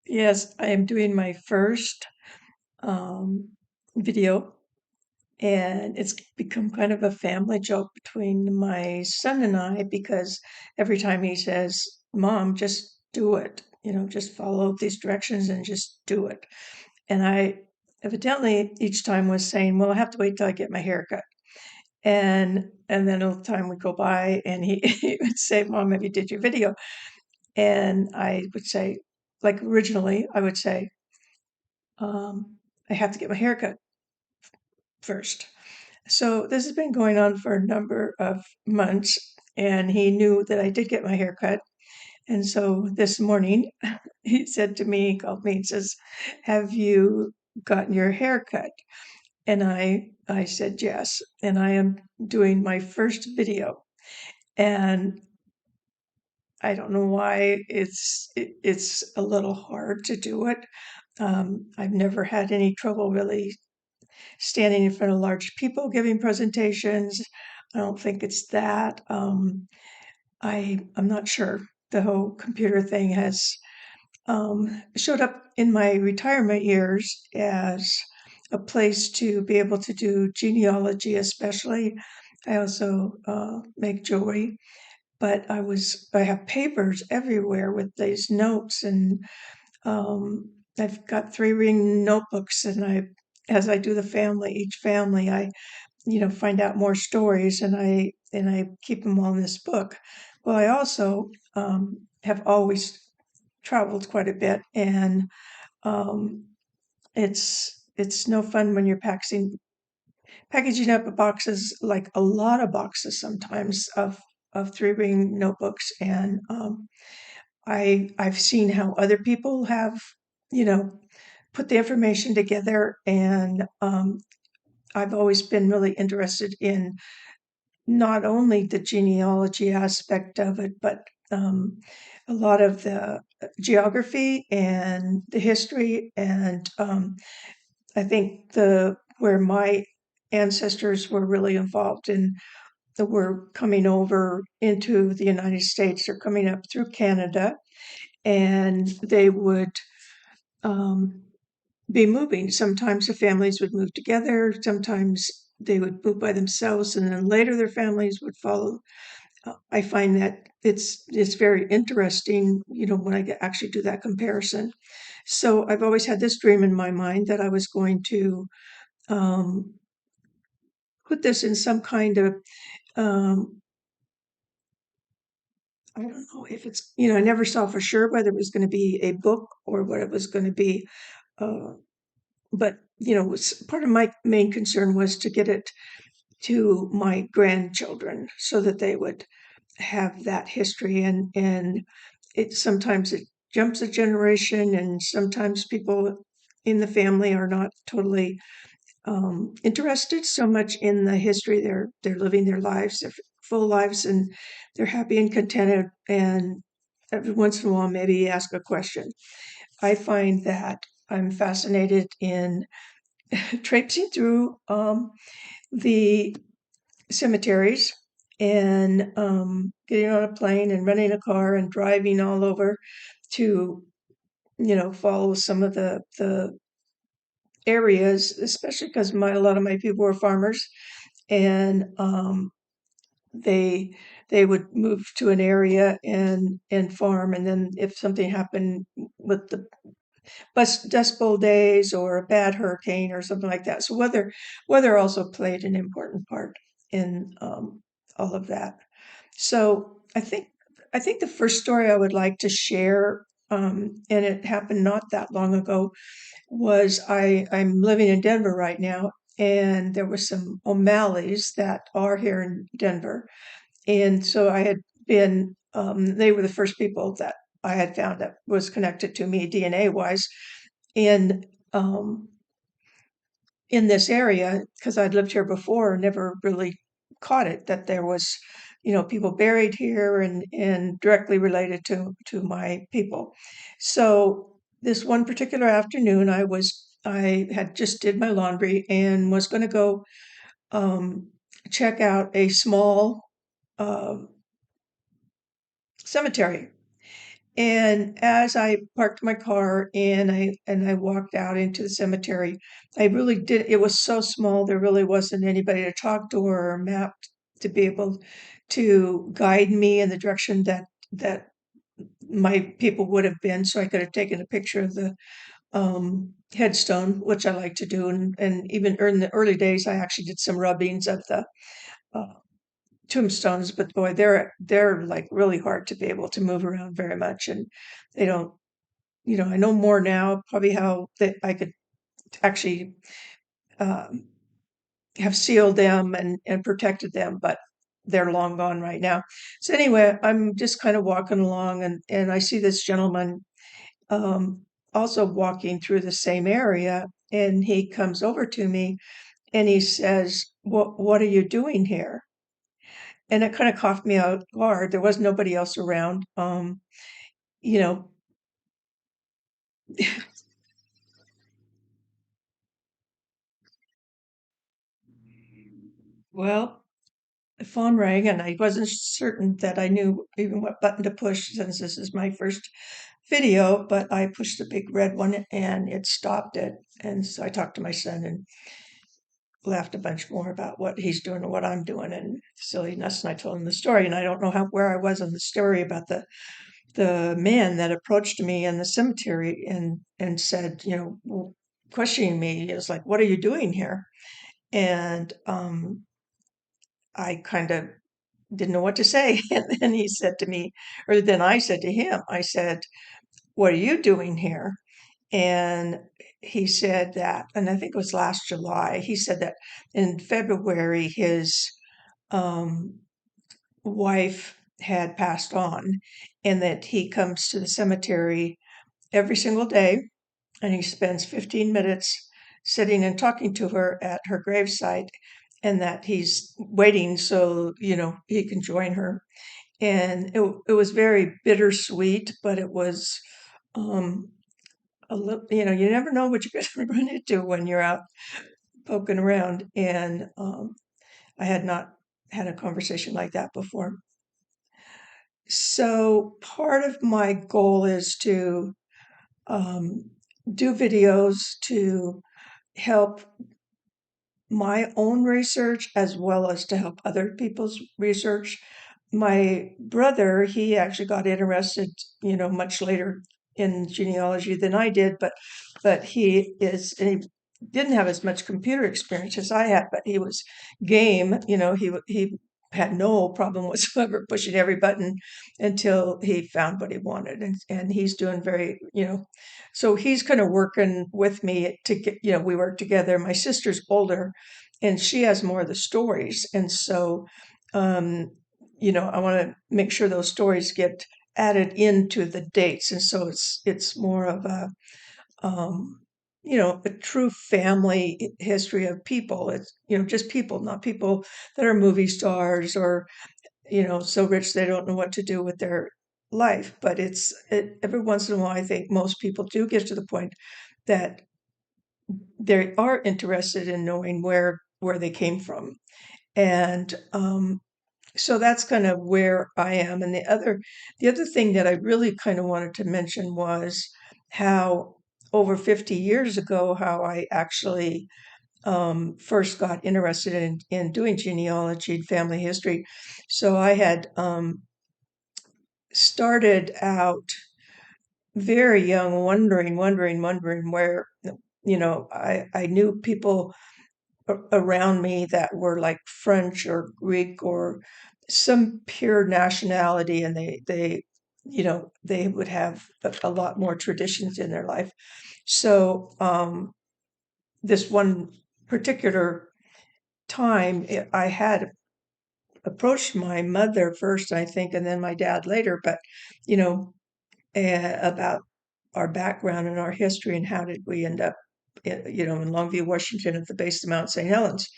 Yes, I am doing my first video, and it's become kind of a family joke between my son and I because every time he says, "Mom, just do it, just follow these directions and just do it." And I evidently each time was saying, "Well, I have to wait till I get my hair cut." And then all the time would go by and he, he would say, "Mom, have you did your video?" And I would say, like originally, I would say, I have to get my hair cut first. So this has been going on for a number of months, and he knew that I did get my hair cut. And so this morning, he said to me, he called me and says, "Have you gotten your hair cut?" And I said yes, and I am doing my first video. And I don't know why it's a little hard to do it. I've never had any trouble really standing in front of large people giving presentations. I don't think it's that. I'm not sure. The whole computer thing has showed up in my retirement years as a place to be able to do genealogy, especially. I also make jewelry, but I have papers everywhere with these notes, and I've got 3-ring notebooks, and as I do each family, I find out more stories, and I keep them all in this book. Well, I also have always traveled quite a bit, and um, it's no fun when you're packaging up boxes, like a lot of boxes sometimes of 3-ring notebooks, and I've seen how other people have you know put the information together, and I've always been really interested in not only the genealogy aspect of it, but a lot of the geography and the history. And I think the where my ancestors were really involved in were coming over into the United States or coming up through Canada, and they would um, be moving. Sometimes the families would move together, sometimes they would move by themselves, and then later their families would follow. I find that it's very interesting, when I actually do that comparison. So I've always had this dream in my mind that I was going to um, put this in some kind of um, I don't know if it's I never saw for sure whether it was going to be a book or what it was going to be. Uh, but part of my main concern was to get it to my grandchildren so that they would have that history, and it jumps a generation, and sometimes people in the family are not totally interested so much in the history. They're living their lives, their full lives, and they're happy and contented, and every once in a while maybe ask a question. I find that I'm fascinated in traipsing through the cemeteries, and getting on a plane and renting a car and driving all over to follow some of the areas, especially because a lot of my people were farmers, and they they would move to an area and farm, and then if something happened with the Dust Bowl days or a bad hurricane or something like that. So weather also played an important part in all of that. So I think the first story I would like to share, and it happened not that long ago, was I'm living in Denver right now, and there were some O'Malley's that are here in Denver, and so I had been. They were the first people that I had found that was connected to me DNA wise in um, in this area, because I'd lived here before and never really caught it that there was, people buried here and directly related to my people. So this one particular afternoon, I had just did my laundry and was going to go um, check out a small um cemetery. And as I parked my car and I walked out into the cemetery, I really did. It was so small, there really wasn't anybody to talk to or a map to be able to guide me in the direction that my people would have been, so I could have taken a picture of the headstone, which I like to do. And even in the early days, I actually did some rubbings of the uh, tombstones. But boy, they're like really hard to be able to move around very much, and they don't. I know more now, probably how that I could actually um, have sealed them and protected them, but they're long gone right now. So anyway, I'm just kind of walking along, and I see this gentleman um, also walking through the same area, and he comes over to me and he says, "What are you doing here?" And it kind of caught me out guard. There was nobody else around. You know, well, the phone rang, and I wasn't certain that I knew even what button to push since this is my first video, but I pushed the big red one and it stopped it. And so I talked to my son and laughed a bunch more about what he's doing and what I'm doing and silliness. And I told him the story, and I don't know where I was in the story about the man that approached me in the cemetery and said, questioning me is like, "What are you doing here?" And I kind of didn't know what to say. And then he said to me, or then I said to him, I said, "What are you doing here?" And he said that, and I think it was last July, he said that in February his um, wife had passed on, and that he comes to the cemetery every single day and he spends 15 minutes sitting and talking to her at her gravesite, and that he's waiting so he can join her. And it was very bittersweet, but it was um, a little, you never know what you're going to run into when you're out poking around. And I had not had a conversation like that before. So part of my goal is to um, do videos to help my own research as well as to help other people's research. My brother, he actually got interested, much later in genealogy than I did, but and he didn't have as much computer experience as I had, but he was game. He had no problem whatsoever pushing every button until he found what he wanted, and he's doing very, so he's kind of working with me to get, we work together. My sister's older and she has more of the stories. And so, um, I want to make sure those stories get added into the dates. And so it's more of um, a true family history of people. It's, just people, not people that are movie stars or, so rich they don't know what to do with their life. But every once in a while, I think most people do get to the point that they are interested in knowing where they came from. And so that's kind of where I am. And the other thing that I really kind of wanted to mention was how over 50 years ago, how I actually first got interested in doing genealogy and family history. So I had started out very young, wondering where, I knew people around me that were like French or Greek or some pure nationality, and they would have a lot more traditions in their life. So this one particular time, I had approached my mother first, I think, and then my dad later, but you know, about our background and our history and how did we end up, in Longview, Washington, at the base of Mount St. Helens.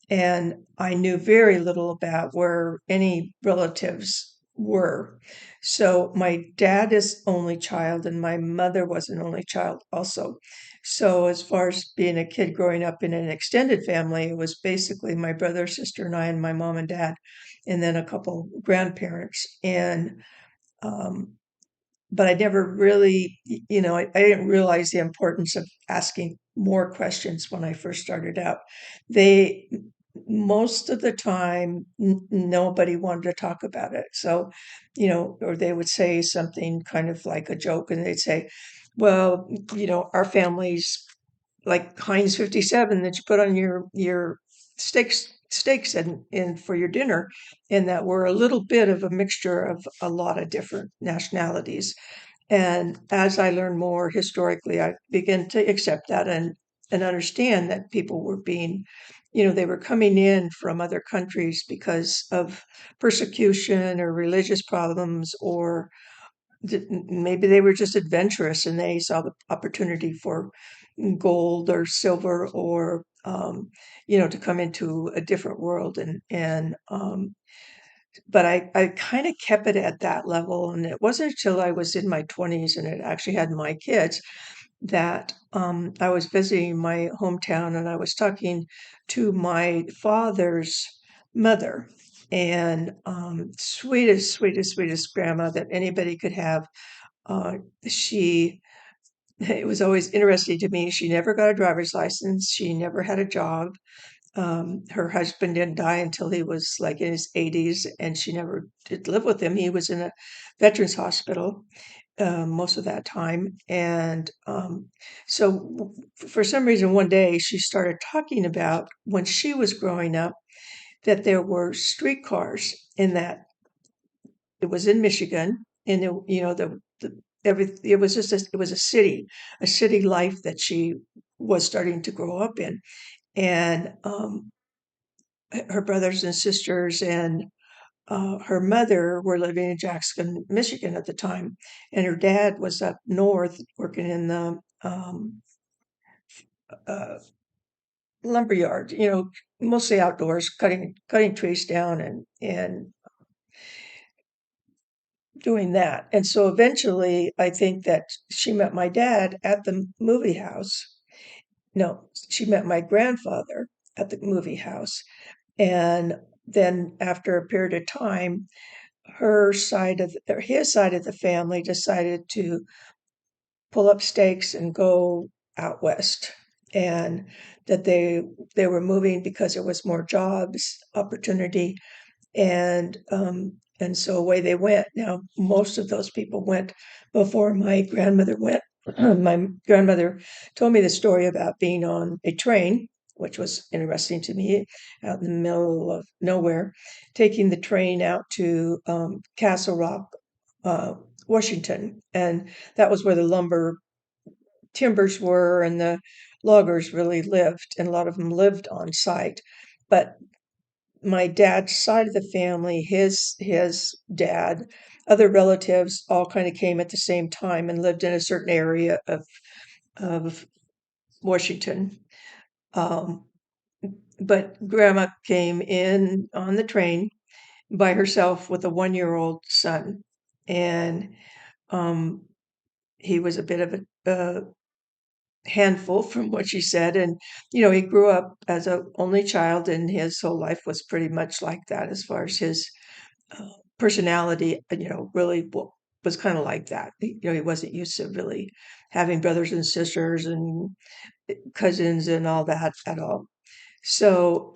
And I knew very little about where any relatives were. So my dad is only child, and my mother was an only child also. So as far as being a kid growing up in an extended family, it was basically my brother, sister, and I, and my mom and dad, and then a couple grandparents. And um, but I never really, I didn't realize the importance of asking more questions when I first started out. They, most of the time, nobody wanted to talk about it. So, or they would say something kind of like a joke, and they'd say, well, our family's like Heinz 57 that you put on your steaks and for your dinner, and that were a little bit of a mixture of a lot of different nationalities. And as I learned more historically, I began to accept that and understand that people were being, they were coming in from other countries because of persecution or religious problems, or maybe they were just adventurous and they saw the opportunity for gold or silver, or to come into a different world. And but I kind of kept it at that level. And it wasn't until I was in my 20s and it actually had my kids that I was visiting my hometown and I was talking to my father's mother. And sweetest, sweetest, sweetest grandma that anybody could have. Uh, she, it was always interesting to me. She never got a driver's license. She never had a job. Her husband didn't die until he was like in his 80s, and she never did live with him. He was in a veterans hospital most of that time. And for some reason, one day she started talking about when she was growing up that there were streetcars in that it was in Michigan, and it was just it was a city life that she was starting to grow up in, and her brothers and sisters and her mother were living in Jackson, Michigan at the time, and her dad was up north working in the uh, lumber yard, mostly outdoors, cutting trees down and doing that. And so eventually, I think that she met my dad at the movie house. No, she met my grandfather at the movie house. And then after a period of time, his side of the family decided to pull up stakes and go out west. And that they were moving because there was more jobs opportunity, and so away they went. Now, most of those people went before my grandmother went. My grandmother told me the story about being on a train, which was interesting to me, out in the middle of nowhere, taking the train out to Castle Rock, uh, Washington, and that was where the lumber timbers were, and the loggers really lived, and a lot of them lived on site. But my dad's side of the family, his dad, other relatives all kind of came at the same time and lived in a certain area of Washington. Um, but grandma came in on the train by herself with a 1-year-old son, and um, he was a bit of a handful from what she said. And he grew up as a only child, and his whole life was pretty much like that as far as his uh, personality, really was kind of like that. He wasn't used to really having brothers and sisters and cousins and all that at all. So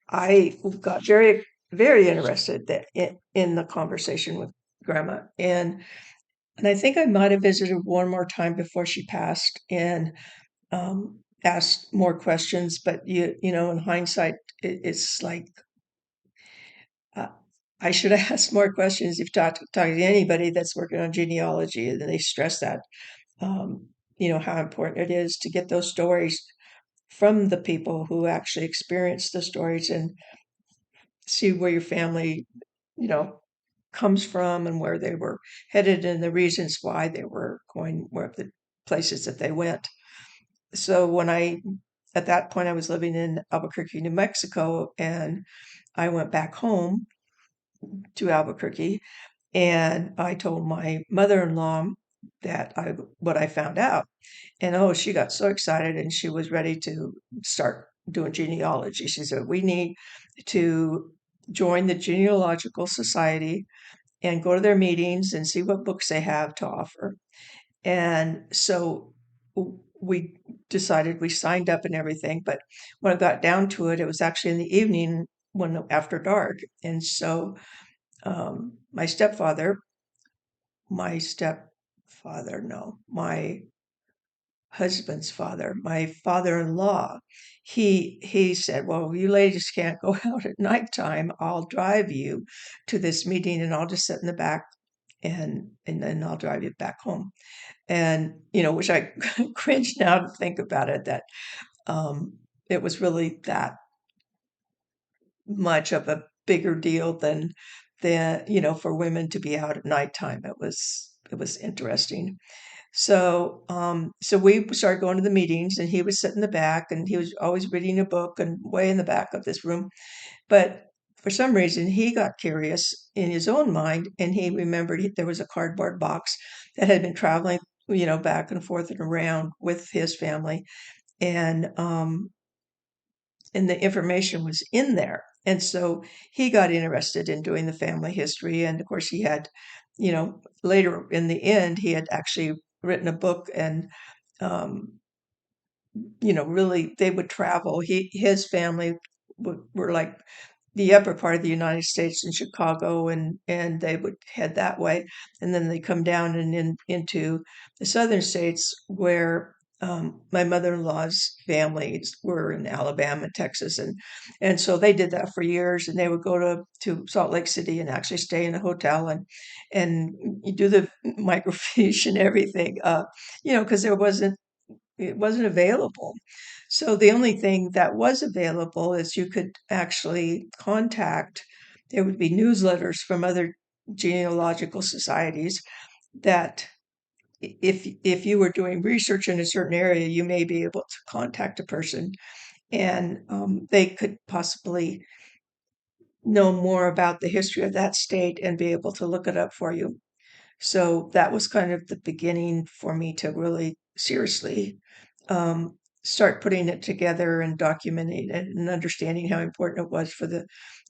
I got very, very interested in the conversation with grandma. And I think I might have visited one more time before she passed and asked more questions. But in hindsight, it's like uh, I should have asked more questions. If talking to anybody that's working on genealogy, and they stress that, um, how important it is to get those stories from the people who actually experienced the stories and see where your family, you know, comes from and where they were headed and the reasons why they were going where the places that they went. So at that point, I was living in Albuquerque, New Mexico, and I went back home to Albuquerque, and I told my mother-in-law that what I found out. And oh, she got so excited and she was ready to start doing genealogy. She said, "We need to join the Genealogical Society and go to their meetings and see what books they have to offer. And so we decided, we signed up and everything, but when it got down to it, it was actually in the evening when after dark. And so my stepfather, no, my husband's father, my father-in-law, he said, "Well, you ladies can't go out at nighttime. I'll drive you to this meeting, and I'll just sit in the back, and then I'll drive you back home." And which I cringe now to think about it, that it was really that much of a bigger deal than for women to be out at nighttime. It was interesting. So we started going to the meetings, and he was sitting in the back, and he was always reading a book and way in the back of this room. But for some reason, he got curious in his own mind, and he remembered there was a cardboard box that had been traveling, back and forth and around with his family, and the information was in there. And so he got interested in doing the family history. And of course, he had, later in the end, he had actually written a book, and um, really they would travel. His family were like the upper part of the United States in Chicago, and they would head that way, and then they come down and into the southern states where my mother-in-law's families were in Alabama, Texas, and so they did that for years, and they would go to Salt Lake City and actually stay in a hotel and do the microfiche and everything, because it wasn't available. So the only thing that was available is you could actually contact, there would be newsletters from other genealogical societies that if you were doing research in a certain area, you may be able to contact a person, and they could possibly know more about the history of that state and be able to look it up for you. So that was kind of the beginning for me to really seriously um, start putting it together and documenting it and understanding how important it was for the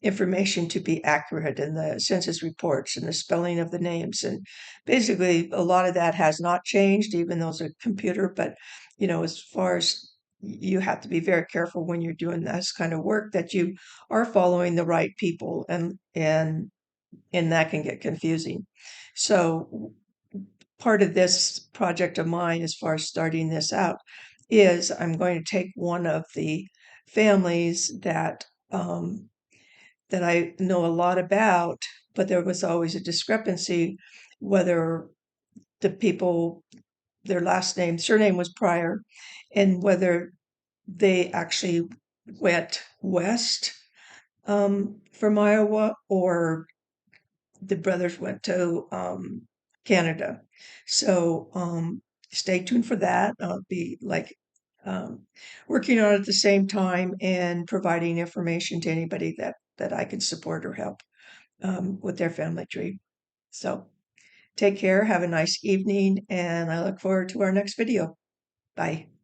information to be accurate, and the census reports and the spelling of the names. And basically, a lot of that has not changed, even though it's a computer. But, as far as you have to be very careful when you're doing this kind of work that you are following the right people, and that can get confusing. So part of this project of mine, as far as starting this out, is I'm going to take one of the families that I know a lot about, but there was always a discrepancy whether the people, their surname was Pryor, and whether they actually went west from Iowa, or the brothers went to Canada. So stay tuned for that. I'll be um, working on it at the same time and providing information to anybody that I can support or help with their family tree. So take care. Have a nice evening, and I look forward to our next video. Bye.